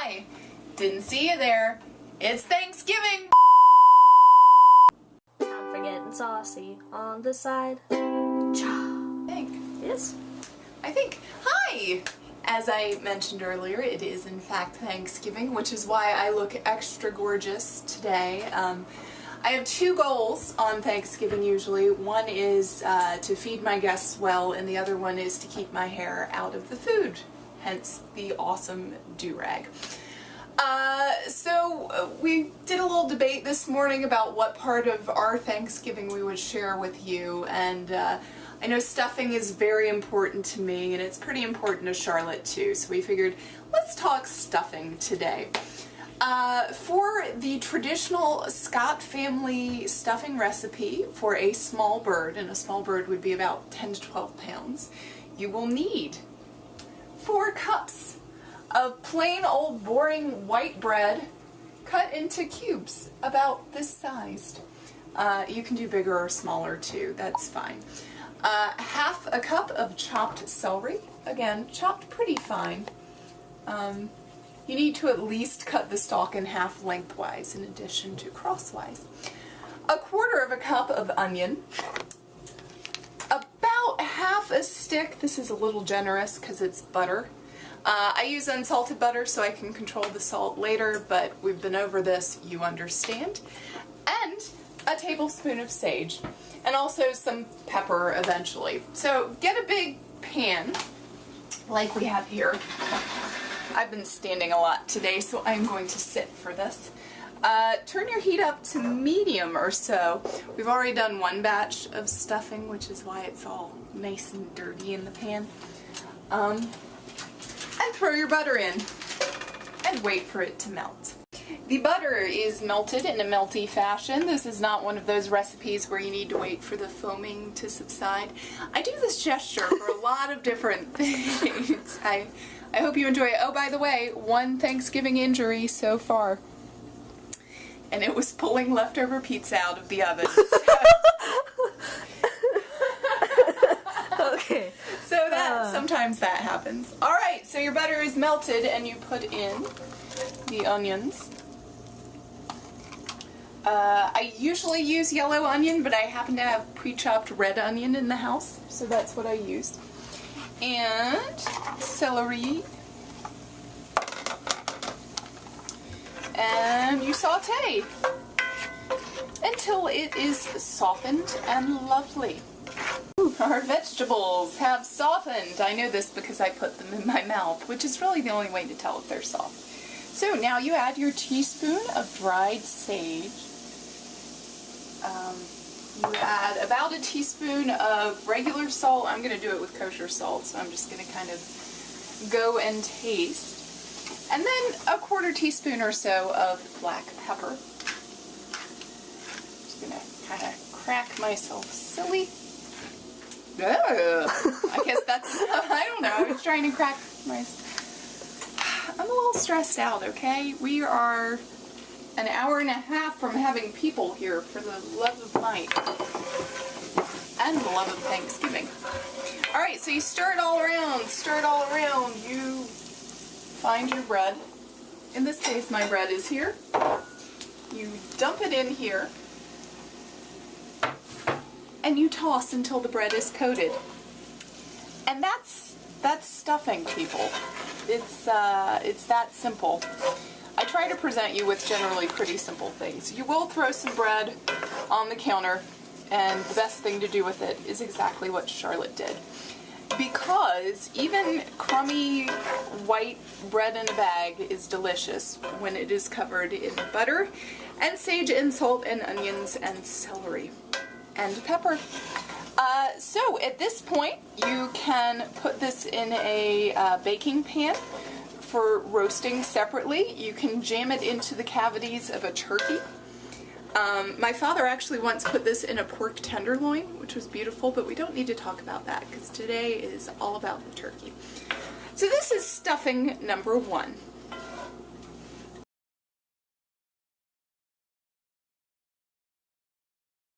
Hi! Didn't see you there. It's Thanksgiving! Time for Gettin Saucy on the side. I think. Yes? I think. Hi! As I mentioned earlier, it is in fact Thanksgiving, which is why I look extra gorgeous today. I have two goals on Thanksgiving usually. One is to feed my guests well, and the other one is to keep my hair out of the food, hence the awesome do-rag. So we did a little debate this morning about what part of our Thanksgiving we would share with you, and I know stuffing is very important to me, and it's pretty important to Charlotte too, so we figured let's talk stuffing today. For the traditional Scott family stuffing recipe for a small bird, and a small bird would be about 10 to 12 pounds, you will need 4 cups of plain old boring white bread cut into cubes about this sized. You can do bigger or smaller too, that's fine. Half a cup of chopped celery, again chopped pretty fine. You need to at least cut the stalk in half lengthwise in addition to crosswise. 1/4 cup of onion, about half a stick, this is a little generous because it's butter. I use unsalted butter so I can control the salt later, but we've been over this, you understand. And a tablespoon of sage, and also some pepper eventually. So get a big pan, like we have here. I've been standing a lot today, so I'm going to sit for this. Turn your heat up to medium or so. We've already done one batch of stuffing, which is why it's all nice and dirty in the pan. And throw your butter in and wait for it to melt. The butter is melted in a melty fashion. This is not one of those recipes where you need to wait for the foaming to subside. I do this gesture for a lot of different things. I hope you enjoy it. Oh, by the way, one Thanksgiving injury so far, and it was pulling leftover pizza out of the oven. Okay. So that sometimes that happens. All right, so your butter is melted, and you put in the onions. I usually use yellow onion, but I happen to have pre-chopped red onion in the house, so that's what I used. And celery. And you saute until it is softened and lovely. Our vegetables have softened. I know this because I put them in my mouth, which is really the only way to tell if they're soft. So now you add your teaspoon of dried sage. You add about a teaspoon of regular salt. I'm going to do it with kosher salt, so I'm just going to kind of go and taste. And then a 1/4 teaspoon or so of black pepper. Just going to kind of crack myself silly. I guess that's, I don't know, I was trying to crack myself. I'm a little stressed out, okay? We are an hour and a half from having people here for the love of night and the love of Thanksgiving. Alright, so you stir it all around, you find your bread. In this case, my bread is here. You dump it in here, and you toss until the bread is coated. And that's stuffing, people. It's that simple. I try to present you with generally pretty simple things. You will throw some bread on the counter, and the best thing to do with it is exactly what Charlotte did. Because even crummy white bread in a bag is delicious when it is covered in butter and sage and salt and onions and celery and pepper. So at this point you can put this in a baking pan for roasting separately. You can jam it into the cavities of a turkey. My father actually once put this in a pork tenderloin, which was beautiful, but we don't need to talk about that because today is all about the turkey. So this is stuffing number 1.